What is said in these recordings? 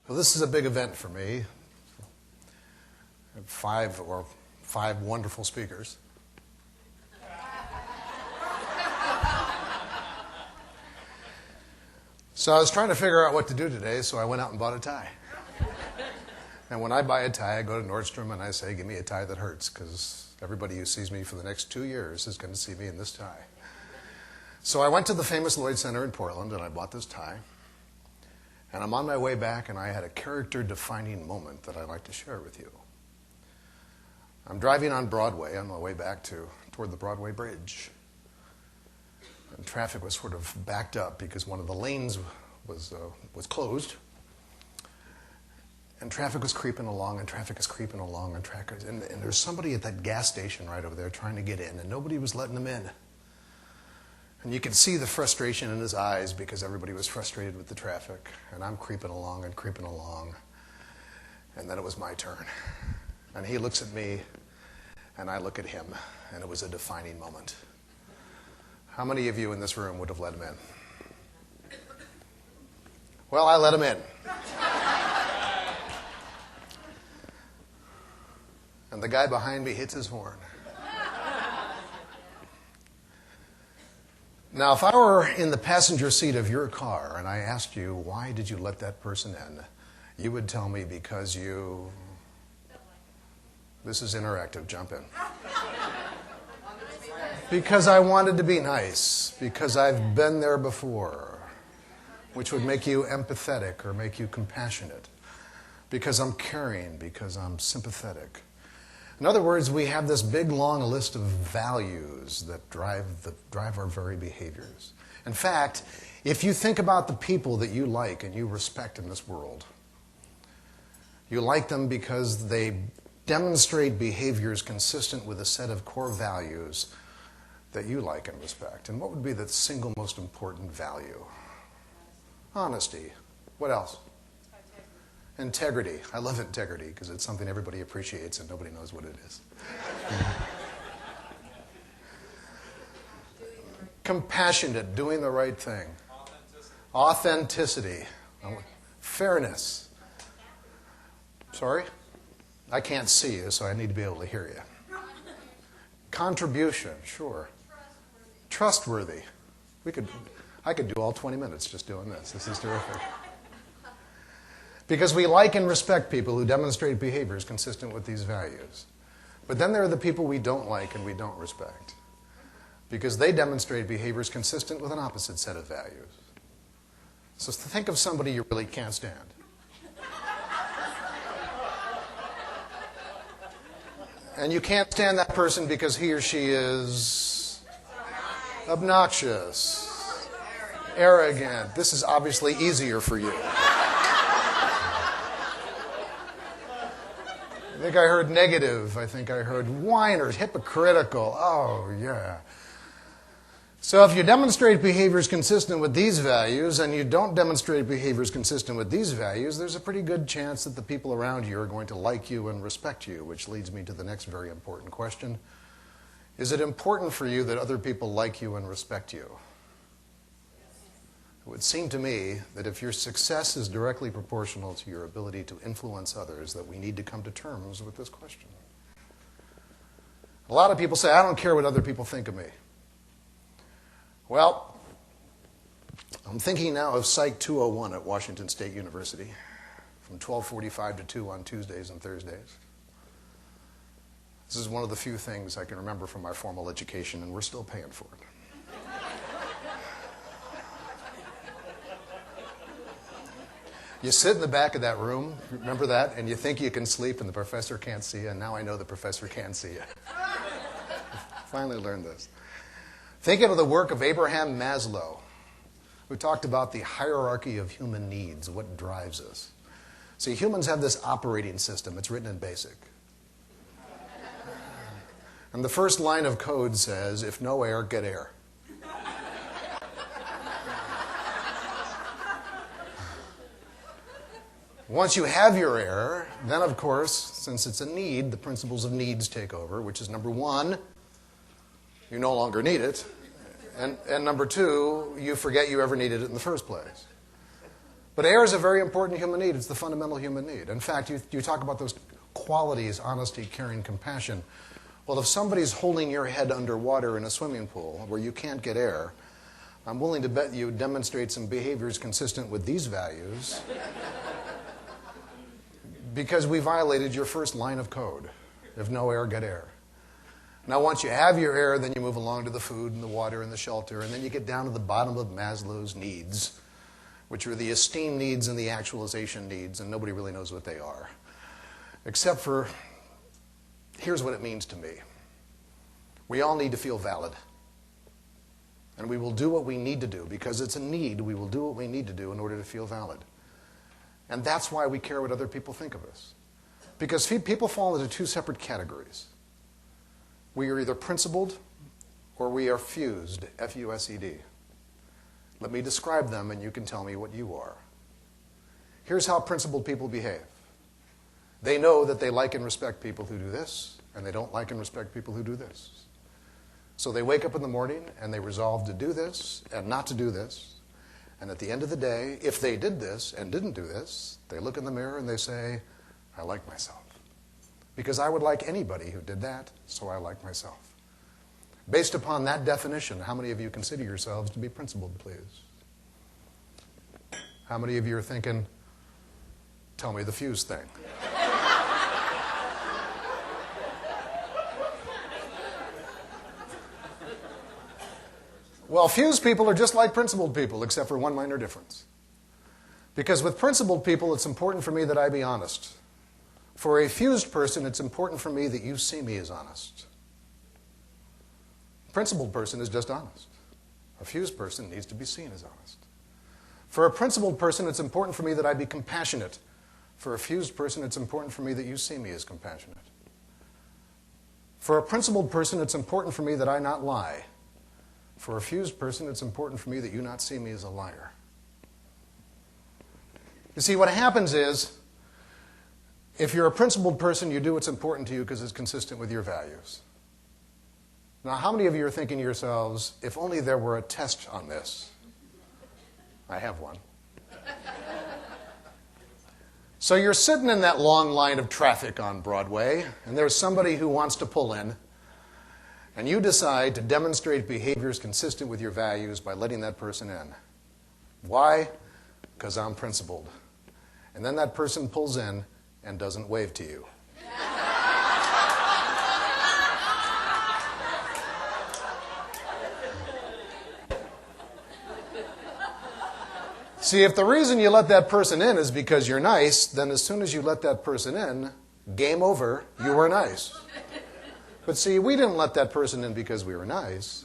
Well, this is a big event for me. I have five wonderful speakers. So I was trying to figure out what to do today, so I went out and bought a tie. And when I buy a tie, I go to Nordstrom and I say, give me a tie that hurts, because everybody who sees me for the next 2 years is going to see me in this tie. So I went to the famous Lloyd Center in Portland and I bought this tie. And I'm on my way back and I had a character-defining moment that I'd like to share with you. I'm driving on Broadway on my way back toward the Broadway Bridge. And traffic was sort of backed up because one of the lanes was closed. And traffic was creeping along, and traffic is creeping along, and there's somebody at that gas station right over there trying to get in, and nobody was letting them in. And you could see the frustration in his eyes because everybody was frustrated with the traffic. And I'm creeping along and creeping along. And then it was my turn. And he looks at me, and I look at him, and it was a defining moment. How many of you in this room would have let him in? Well, I let him in. And the guy behind me hits his horn. Now, if I were in the passenger seat of your car and I asked you, why did you let that person in? You would tell me, because you... This is interactive, jump in. Because I wanted to be nice, because I've been there before, which would make you empathetic or make you compassionate, because I'm caring, because I'm sympathetic. In other words, we have this big, long list of values that drive our very behaviors. In fact, if you think about the people that you like and you respect in this world, you like them because they demonstrate behaviors consistent with a set of core values that you like and respect. And what would be the single most important value? Honesty. What else? Integrity. I love integrity because it's something everybody appreciates and nobody knows what it is. Compassionate, doing the right thing. Authenticity. Fairness. Sorry? I can't see you, so I need to be able to hear you. Contribution, sure. Trustworthy. I could do all 20 minutes just doing this. This is terrific. Because we like and respect people who demonstrate behaviors consistent with these values. But then there are the people we don't like and we don't respect, because they demonstrate behaviors consistent with an opposite set of values. So think of somebody you really can't stand. And you can't stand that person because he or she is obnoxious, arrogant. This is obviously easier for you. I think I heard negative. I think I heard whiners, hypocritical. Oh, yeah. So if you demonstrate behaviors consistent with these values and you don't demonstrate behaviors consistent with these values, there's a pretty good chance that the people around you are going to like you and respect you, which leads me to the next very important question. Is it important for you that other people like you and respect you? It would seem to me that if your success is directly proportional to your ability to influence others, that we need to come to terms with this question. A lot of people say, I don't care what other people think of me. Well, I'm thinking now of Psych 201 at Washington State University from 12:45 to 2 on Tuesdays and Thursdays. This is one of the few things I can remember from my formal education, and we're still paying for it. You sit in the back of that room, remember that, and you think you can sleep and the professor can't see you, and now I know the professor can see you. Finally learned this. Think of the work of Abraham Maslow, who talked about the hierarchy of human needs, what drives us. See, humans have this operating system. It's written in BASIC. And the first line of code says, if no air, get air. Once you have your air, then of course, since it's a need, the principles of needs take over, which is number one, you no longer need it. And number two, you forget you ever needed it in the first place. But air is a very important human need. It's the fundamental human need. In fact, you talk about those qualities, honesty, caring, compassion. Well, if somebody's holding your head underwater in a swimming pool where you can't get air, I'm willing to bet you demonstrate some behaviors consistent with these values because we violated your first line of code. If no air, get air. Now, once you have your air, then you move along to the food and the water and the shelter, and then you get down to the bottom of Maslow's needs, which are the esteem needs and the actualization needs, and nobody really knows what they are. Except for, here's what it means to me. We all need to feel valid. And we will do what we need to do. Because it's a need, we will do what we need to do in order to feel valid. And that's why we care what other people think of us. Because people fall into two separate categories. We are either principled or we are fused, F-U-S-E-D. Let me describe them and you can tell me what you are. Here's how principled people behave. They know that they like and respect people who do this, and they don't like and respect people who do this. So they wake up in the morning and they resolve to do this and not to do this. And at the end of the day, if they did this and didn't do this, they look in the mirror and they say, I like myself. Because I would like anybody who did that, so I like myself. Based upon that definition, how many of you consider yourselves to be principled, please? How many of you are thinking, tell me the fuse thing? Well, fused people are just like principled people, except for one minor difference. Because with principled people, it's important for me that I be honest. For a fused person, it's important for me that you see me as honest. A principled person is just honest. A fused person needs to be seen as honest. For a principled person, it's important for me that I be compassionate. For a fused person, it's important for me that you see me as compassionate. For a principled person, it's important for me that I not lie. For a fused person, it's important for me that you not see me as a liar. You see, what happens is, if you're a principled person, you do what's important to you because it's consistent with your values. Now, how many of you are thinking to yourselves, if only there were a test on this? I have one. So you're sitting in that long line of traffic on Broadway, and there's somebody who wants to pull in, and you decide to demonstrate behaviors consistent with your values by letting that person in. Why? Because I'm principled. And then that person pulls in and doesn't wave to you. See, if the reason you let that person in is because you're nice, then as soon as you let that person in, game over, you were nice. But see, we didn't let that person in because we were nice.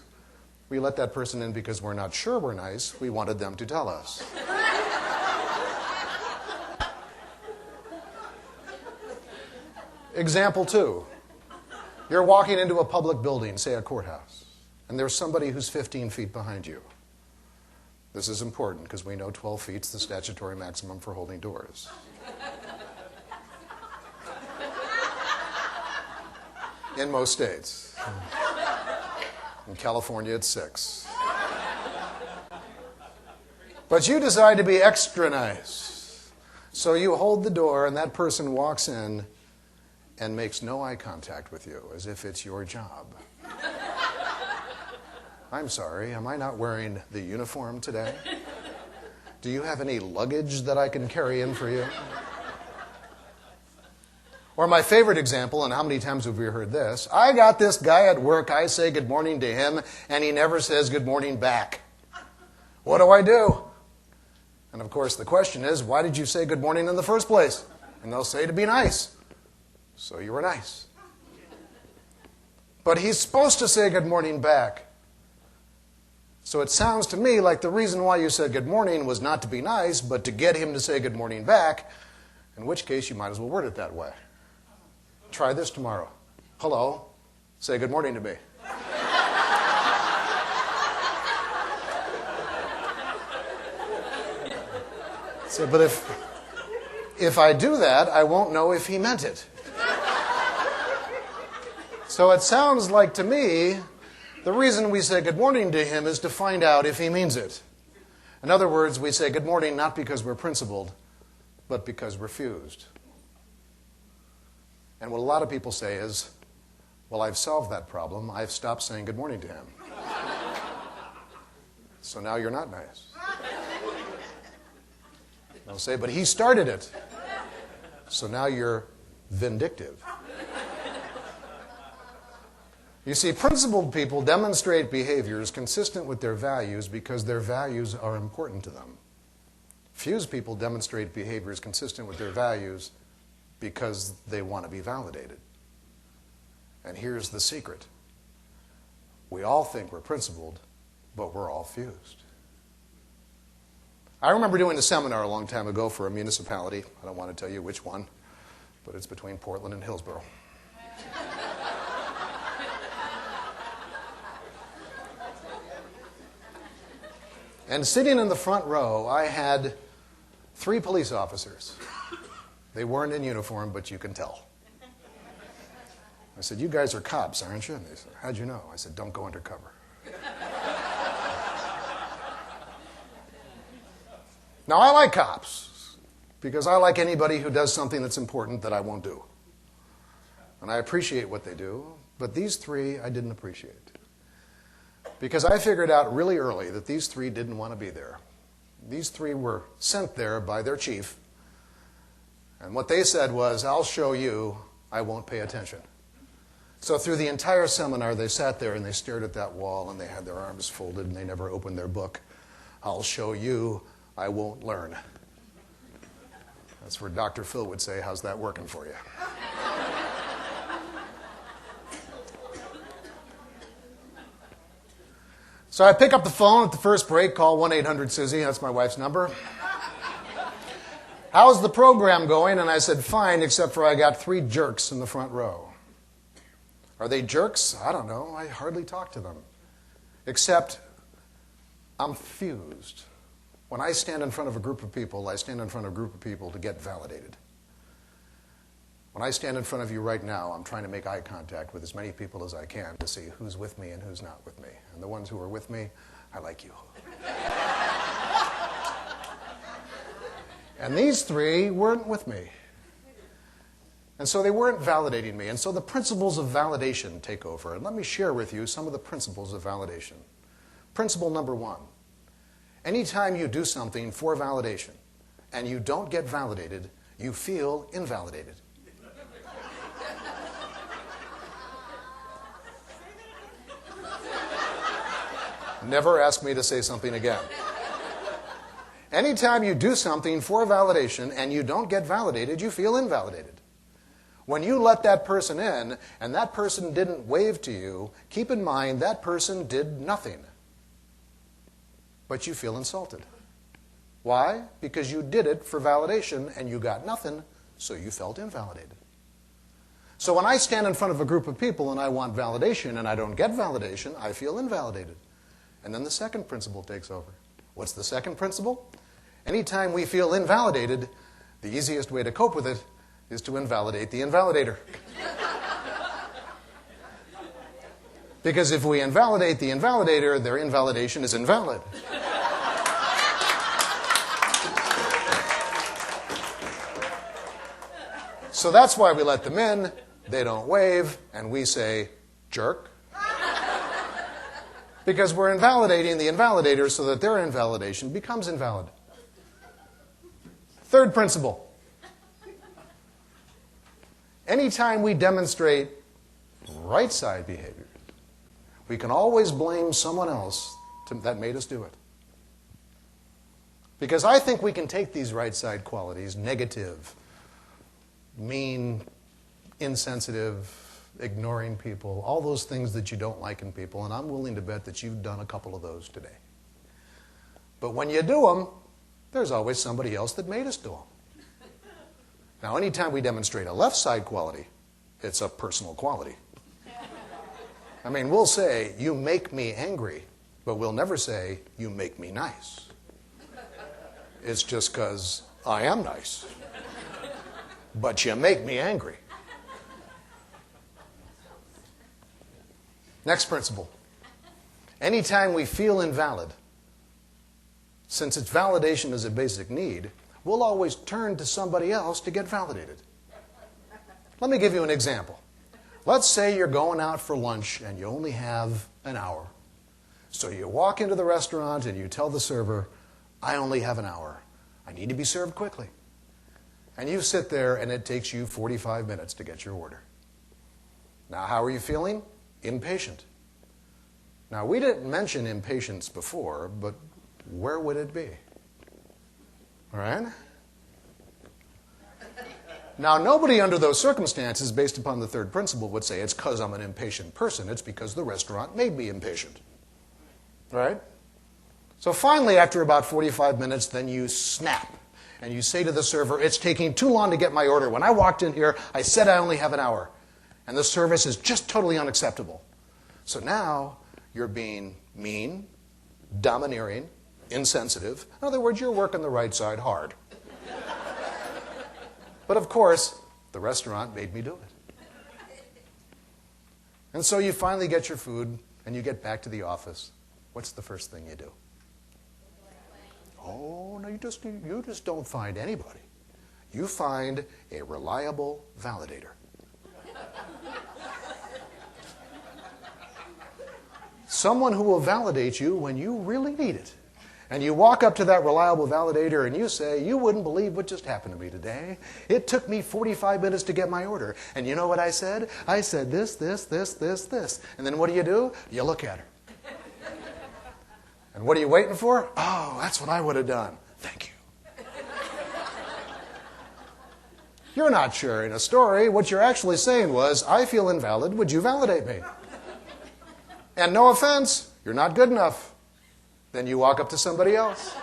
We let that person in because we're not sure we're nice. We wanted them to tell us. Example 2. You're walking into a public building, say a courthouse, and there's somebody who's 15 feet behind you. This is important because we know 12 feet is the statutory maximum for holding doors. In most states. In California, it's 6. But you decide to be extra nice. So you hold the door, and that person walks in and makes no eye contact with you, as if it's your job. I'm sorry, am I not wearing the uniform today? Do you have any luggage that I can carry in for you? Or my favorite example, and how many times have we heard this? I got this guy at work, I say good morning to him, and he never says good morning back. What do I do? And of course the question is, why did you say good morning in the first place? And they'll say to be nice. So you were nice. But he's supposed to say good morning back. So it sounds to me like the reason why you said good morning was not to be nice, but to get him to say good morning back, in which case you might as well word it that way. Try this tomorrow. Hello, say good morning to me. So, but if I do that, I won't know if he meant it. So it sounds like to me, the reason we say good morning to him is to find out if he means it. In other words, we say good morning not because we're principled, but because we're fused. And what a lot of people say is, well, I've solved that problem. I've stopped saying good morning to him. So now you're not nice. They'll say, but he started it. So now you're vindictive. You see, principled people demonstrate behaviors consistent with their values because their values are important to them. Fused people demonstrate behaviors consistent with their values because they want to be validated. And here's the secret. We all think we're principled, but we're all fused. I remember doing a seminar a long time ago for a municipality. I don't want to tell you which one, but it's between Portland and Hillsborough. And sitting in the front row, I had 3 police officers. They weren't in uniform, but you can tell. I said, you guys are cops, aren't you? And they said, how'd you know? I said, don't go undercover. Now, I like cops because I like anybody who does something that's important that I won't do. And I appreciate what they do, but these 3 I didn't appreciate. Because I figured out really early that these 3 didn't want to be there. These 3 were sent there by their chief. And what they said was, I'll show you, I won't pay attention. So through the entire seminar, they sat there and they stared at that wall and they had their arms folded and they never opened their book. I'll show you, I won't learn. That's where Dr. Phil would say, how's that working for you? So I pick up the phone at the first break, call 1-800-SUSIE, that's my wife's number. How's the program going? And I said, fine, except for I got 3 jerks in the front row. Are they jerks? I don't know. I hardly talk to them. Except I'm fused. When I stand in front of a group of people, I stand in front of a group of people to get validated. When I stand in front of you right now, I'm trying to make eye contact with as many people as I can to see who's with me and who's not with me. And the ones who are with me, I like you. And these 3 weren't with me. And so they weren't validating me. And so the principles of validation take over. And let me share with you some of the principles of validation. Principle number 1. Anytime you do something for validation and you don't get validated, you feel invalidated. Never ask me to say something again. Anytime you do something for validation and you don't get validated, you feel invalidated. When you let that person in and that person didn't wave to you, keep in mind that person did nothing. But you feel insulted. Why? Because you did it for validation and you got nothing, so you felt invalidated. So when I stand in front of a group of people and I want validation and I don't get validation, I feel invalidated. And then the second principle takes over. What's the second principle? Anytime we feel invalidated, the easiest way to cope with it is to invalidate the invalidator. Because if we invalidate the invalidator, their invalidation is invalid. So that's why we let them in, they don't wave, and we say, jerk. Because we're invalidating the invalidator so that their invalidation becomes invalid. Third principle. Anytime we demonstrate right side behavior, we can always blame someone else that made us do it. Because I think we can take these right side qualities, negative, mean, insensitive, ignoring people, all those things that you don't like in people, and I'm willing to bet that you've done a couple of those today. But when you do them, there's always somebody else that made us do them. Now, anytime we demonstrate a left side quality, it's a personal quality. I mean, we'll say, you make me angry, but we'll never say, you make me nice. It's just because I am nice. But you make me angry. Next principle. Anytime we feel invalid, since its validation is a basic need, we'll always turn to somebody else to get validated. Let me give you an example. Let's say you're going out for lunch and you only have an hour. So you walk into the restaurant and you tell the server, I only have an hour. I need to be served quickly. And you sit there and it takes you 45 minutes to get your order. Now, how are you feeling? Impatient. Now, we didn't mention impatience before, but where would it be? All right? Now, nobody under those circumstances, based upon the third principle, would say it's because I'm an impatient person. It's because the restaurant made me impatient. Right? So finally, after about 45 minutes, then you snap. And you say to the server, it's taking too long to get my order. When I walked in here, I said I only have an hour. And the service is just totally unacceptable. So now you're being mean, domineering, insensitive. In other words, you're working the right side hard. But of course, the restaurant made me do it. And so you finally get your food and you get back to the office. What's the first thing you do? Oh, no, you just don't find anybody. You find a reliable validator. Someone who will validate you when you really need it. And you walk up to that reliable validator and you say, you wouldn't believe what just happened to me today. It took me 45 minutes to get my order. And you know what I said? I said this, this, this, this, this. And then what do? You look at her. And what are you waiting for? Oh, that's what I would have done. Thank you. You're not sharing a story. What you're actually saying was, I feel invalid. Would you validate me? And no offense, you're not good enough. Then you walk up to somebody else.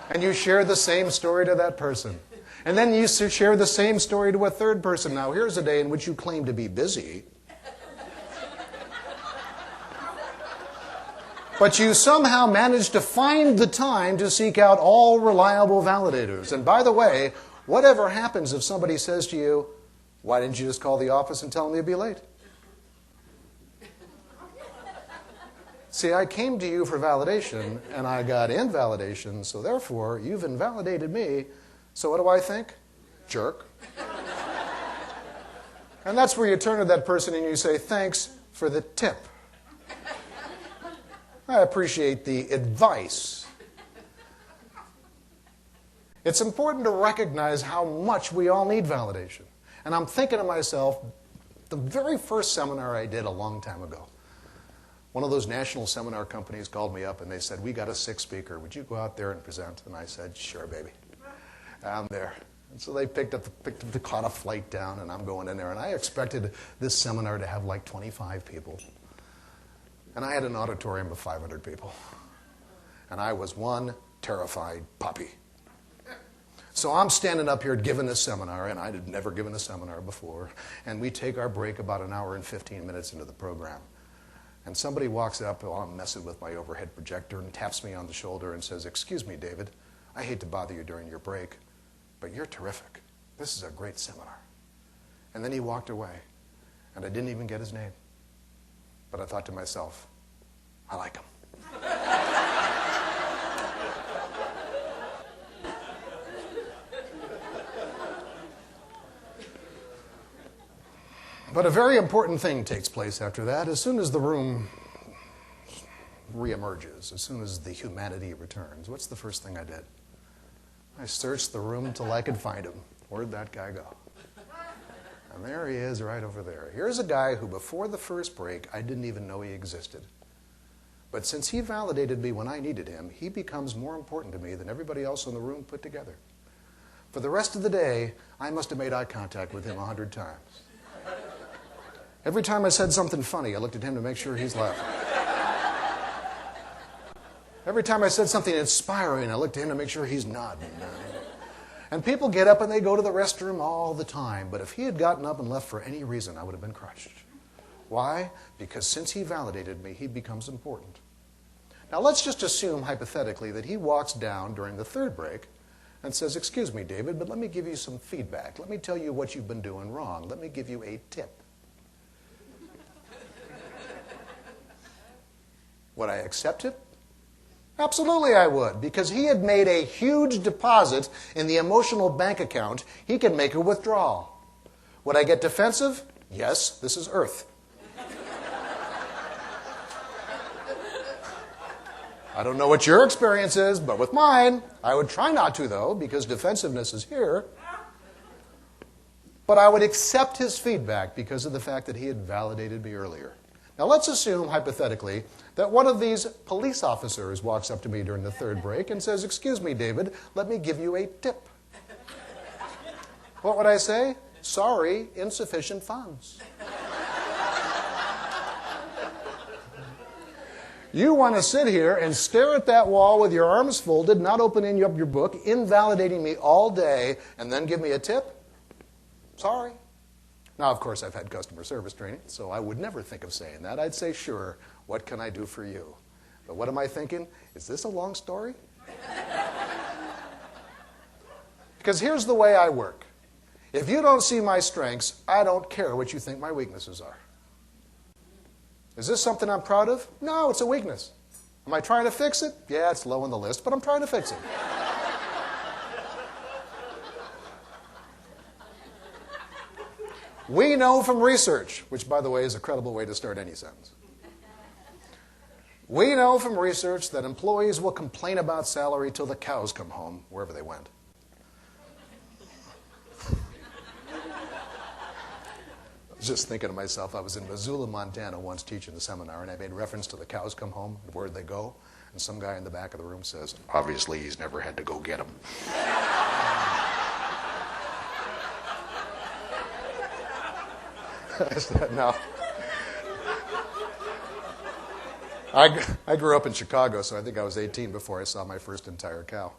And you share the same story to that person. And then you share the same story to a third person. Now, here's a day in which you claim to be busy. But you somehow manage to find the time to seek out all reliable validators. And by the way, whatever happens if somebody says to you, why didn't you just call the office and tell them you'd be late? See, I came to you for validation, and I got invalidation, so therefore, you've invalidated me. So what do I think? Jerk. And that's where you turn to that person and you say, thanks for the tip. I appreciate the advice. It's important to recognize how much we all need validation. And I'm thinking to myself, the very first seminar I did a long time ago, one of those national seminar companies called me up and they said, we got a sick speaker. Would you go out there and present? And I said, sure, baby. I'm there. And so they caught a flight down, and I'm going in there. And I expected this seminar to have like 25 people. And I had an auditorium of 500 people. And I was one terrified puppy. So I'm standing up here giving this seminar, and I had never given a seminar before. And we take our break about an hour and 15 minutes into the program. And somebody walks up while I'm messing with my overhead projector and taps me on the shoulder and says, excuse me, David, I hate to bother you during your break, but you're terrific. This is a great seminar. And then he walked away, and I didn't even get his name. But I thought to myself, I like him. But a very important thing takes place after that. As soon as the room reemerges, as soon as the humanity returns, what's the first thing I did? I searched the room until I could find him. Where'd that guy go? And there he is right over there. Here's a guy who before the first break, I didn't even know he existed. But since he validated me when I needed him, he becomes more important to me than everybody else in the room put together. For the rest of the day, I must have made eye contact with him 100 times. Every time I said something funny, I looked at him to make sure he's laughing. Every time I said something inspiring, I looked at him to make sure he's nodding. And people get up and they go to the restroom all the time. But if he had gotten up and left for any reason, I would have been crushed. Why? Because since he validated me, he becomes important. Now let's just assume, hypothetically, that he walks down during the third break and says, excuse me, David, but let me give you some feedback. Let me tell you what you've been doing wrong. Let me give you a tip. Would I accept it? Absolutely I would, because he had made a huge deposit in the emotional bank account. He can make a withdrawal. Would I get defensive? Yes, this is Earth. I don't know what your experience is, but with mine, I would try not to, though, because defensiveness is here. But I would accept his feedback because of the fact that he had validated me earlier. Now, let's assume, hypothetically, that one of these police officers walks up to me during the third break and says, "Excuse me, David, let me give you a tip." What would I say? "Sorry, insufficient funds." You want to sit here and stare at that wall with your arms folded, not opening up your book, invalidating me all day, and then give me a tip? Sorry. Now, of course, I've had customer service training, so I would never think of saying that. I'd say, "Sure, what can I do for you?" But what am I thinking? Is this a long story? Because here's the way I work. If you don't see my strengths, I don't care what you think my weaknesses are. Is this something I'm proud of? No, it's a weakness. Am I trying to fix it? Yeah, it's low on the list, but I'm trying to fix it. We know from research, which, by the way, is a credible way to start any sentence. We know from research that employees will complain about salary till the cows come home, wherever they went. I was just thinking to myself, I was in Missoula, Montana once teaching a seminar, and I made reference to the cows come home, where'd they go? And some guy in the back of the room says, "Obviously, he's never had to go get them." I said, "No." I grew up in Chicago, so I think I was 18 before I saw my first entire cow.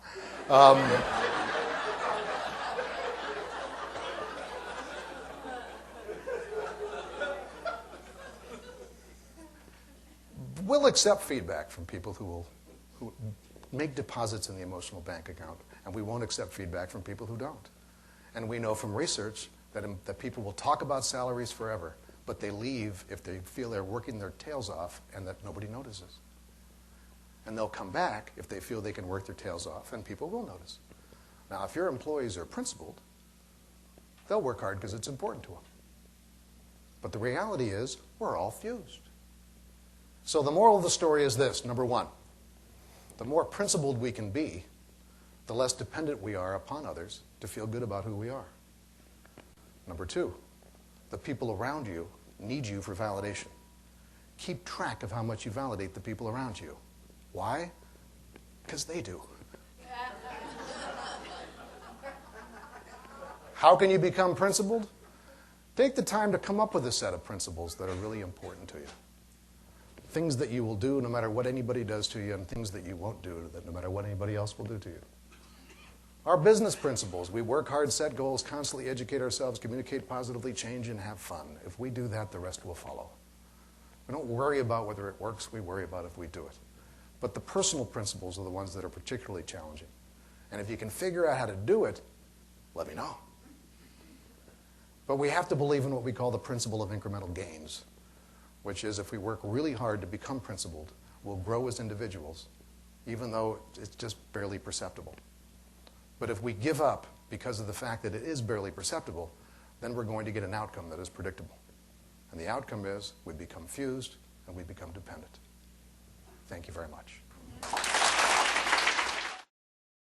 We'll accept feedback from people who make deposits in the emotional bank account, and we won't accept feedback from people who don't. And we know from research that people will talk about salaries forever, but they leave if they feel they're working their tails off and that nobody notices. And they'll come back if they feel they can work their tails off, and people will notice. Now, if your employees are principled, they'll work hard because it's important to them. But the reality is, we're all fused. So the moral of the story is this. Number one, the more principled we can be, the less dependent we are upon others to feel good about who we are. Number two, the people around you need you for validation. Keep track of how much you validate the people around you. Why? Because they do. How can you become principled? Take the time to come up with a set of principles that are really important to you. Things that you will do no matter what anybody does to you, and things that you won't do that no matter what anybody else will do to you. Our business principles: we work hard, set goals, constantly educate ourselves, communicate positively, change, and have fun. If we do that, the rest will follow. We don't worry about whether it works, we worry about if we do it. But the personal principles are the ones that are particularly challenging. And if you can figure out how to do it, let me know. But we have to believe in what we call the principle of incremental gains, which is if we work really hard to become principled, we'll grow as individuals, even though it's just barely perceptible. But if we give up because of the fact that it is barely perceptible, then we're going to get an outcome that is predictable. And the outcome is we become fused and we become dependent. Thank you very much.